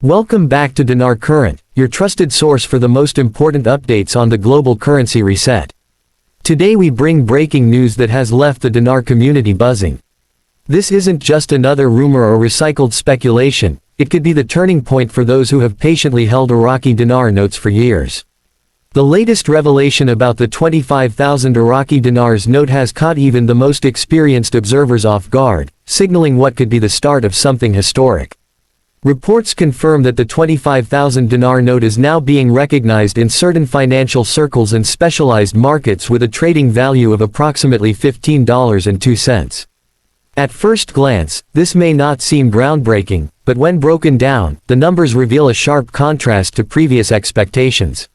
Welcome back to Dinar Current, your trusted source for the most important updates on the global currency reset. Today we bring breaking news that has left the dinar community buzzing. This isn't just another rumor or recycled speculation, it could be the turning point for those who have patiently held Iraqi dinar notes for years. The latest revelation about the 25,000 Iraqi dinars note has caught even the most experienced observers off guard, signaling what could be the start of something historic. Reports confirm that the 25,000 dinar note is now being recognized in certain financial circles and specialized markets with a trading value of approximately $15.02. At first glance, this may not seem groundbreaking, but when broken down, the numbers reveal a sharp contrast to previous expectations.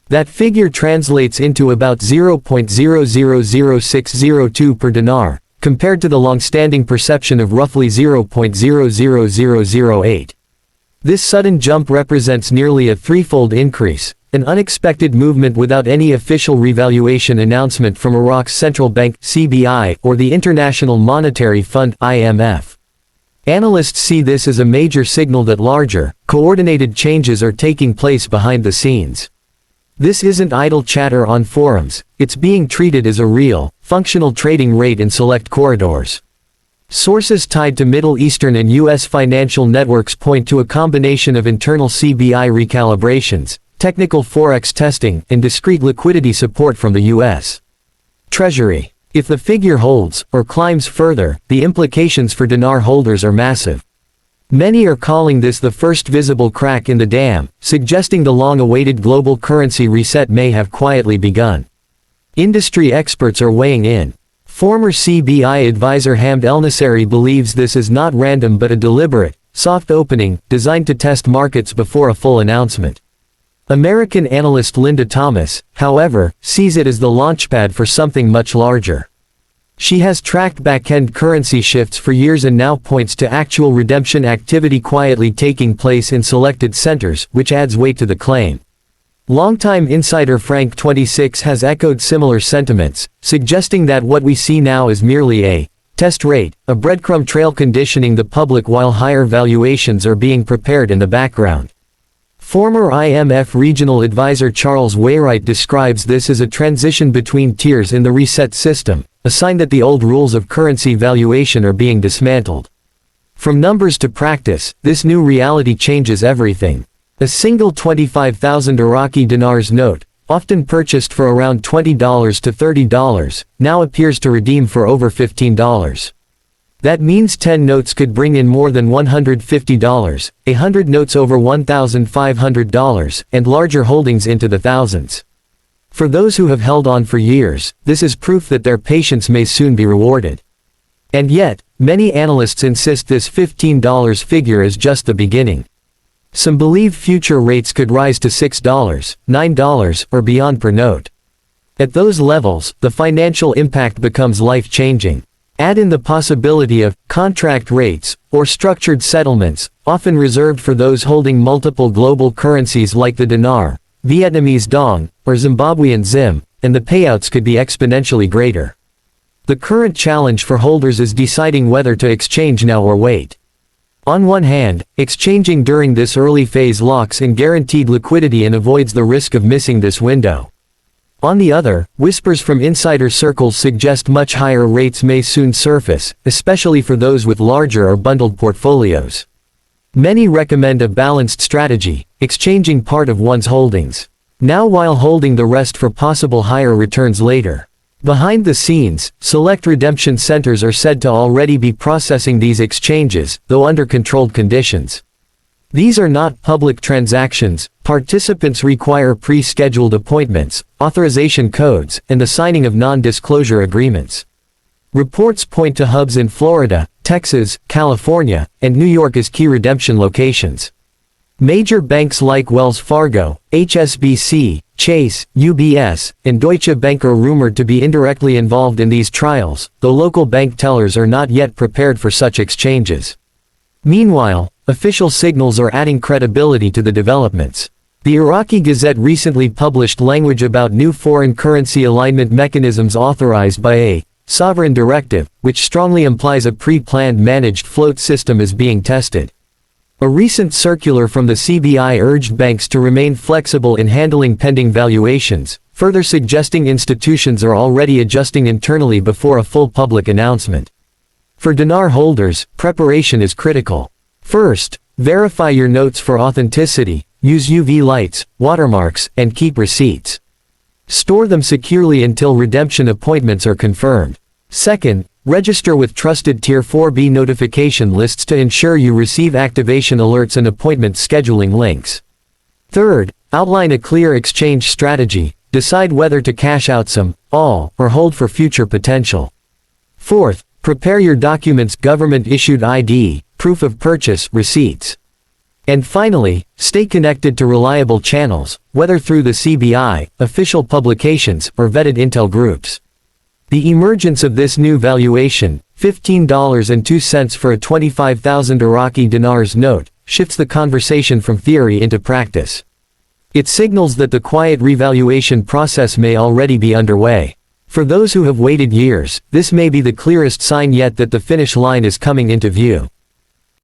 That figure translates into about 0.000602 per dinar, compared to the long-standing perception of roughly 0.000008. This sudden jump represents nearly a threefold increase, an unexpected movement without any official revaluation announcement from Iraq's central bank, CBI, or the International Monetary Fund, IMF. Analysts see this as a major signal that larger, coordinated changes are taking place behind the scenes. This isn't idle chatter on forums, it's being treated as a real, functional trading rate in select corridors. Sources tied to Middle Eastern and U.S. financial networks point to a combination of internal CBI recalibrations, technical forex testing, and discrete liquidity support from the U.S. Treasury. If the figure holds, or climbs further, the implications for dinar holders are massive. Many are calling this the first visible crack in the dam, suggesting the long-awaited global currency reset may have quietly begun. Industry experts are weighing in. Former CBI advisor Hamd El-Nasseri believes this is not random but a deliberate, soft opening, designed to test markets before a full announcement. American analyst Linda Thomas, however, sees it as the launchpad for something much larger. She has tracked back-end currency shifts for years and now points to actual redemption activity quietly taking place in selected centers, which adds weight to the claim. Longtime insider Frank 26 has echoed similar sentiments, suggesting that what we see now is merely a test rate, a breadcrumb trail conditioning the public while higher valuations are being prepared in the background. Former IMF regional advisor Charles Wainwright describes this as a transition between tiers in the reset system, a sign that the old rules of currency valuation are being dismantled. From numbers to practice, this new reality changes everything. A single 25,000 Iraqi dinars note, often purchased for around $20 to $30, now appears to redeem for over $15. That means 10 notes could bring in more than $150, 100 notes over $1,500, and larger holdings into the thousands. For those who have held on for years, this is proof that their patience may soon be rewarded. And yet, many analysts insist this $15 figure is just the beginning. Some believe future rates could rise to $6, $9, or beyond per note. At those levels, the financial impact becomes life-changing. Add in the possibility of contract rates, or structured settlements, often reserved for those holding multiple global currencies like the dinar, Vietnamese dong, or Zimbabwean zim, and the payouts could be exponentially greater. The current challenge for holders is deciding whether to exchange now or wait. On one hand, exchanging during this early phase locks in guaranteed liquidity and avoids the risk of missing this window. On the other, whispers from insider circles suggest much higher rates may soon surface, especially for those with larger or bundled portfolios. Many recommend a balanced strategy, exchanging part of one's holdings now while holding the rest for possible higher returns later. Behind the scenes, select redemption centers are said to already be processing these exchanges, though under controlled conditions. These are not public transactions. Participants require pre-scheduled appointments, authorization codes, and the signing of non-disclosure agreements. Reports point to hubs in Florida, Texas, California, and New York as key redemption locations. Major banks like Wells Fargo, HSBC, Chase, UBS, and Deutsche Bank are rumored to be indirectly involved in these trials, though local bank tellers are not yet prepared for such exchanges. Meanwhile, official signals are adding credibility to the developments. The Iraqi Gazette recently published language about new foreign currency alignment mechanisms authorized by a sovereign directive, which strongly implies a pre-planned managed float system is being tested. A recent circular from the CBI urged banks to remain flexible in handling pending valuations, further suggesting institutions are already adjusting internally before a full public announcement. For dinar holders, preparation is critical. First, verify your notes for authenticity, use UV lights, watermarks, and keep receipts. Store them securely until redemption appointments are confirmed. Second, register with trusted Tier 4B notification lists to ensure you receive activation alerts and appointment scheduling links. Third, outline a clear exchange strategy, decide whether to cash out some, all, or hold for future potential. Fourth, prepare your documents, government-issued ID, proof of purchase, receipts. And finally, stay connected to reliable channels, whether through the CBI, official publications, or vetted intel groups. The emergence of this new valuation, $15.02 for a 25,000 Iraqi dinars note, shifts the conversation from theory into practice. It signals that the quiet revaluation process may already be underway. For those who have waited years, this may be the clearest sign yet that the finish line is coming into view.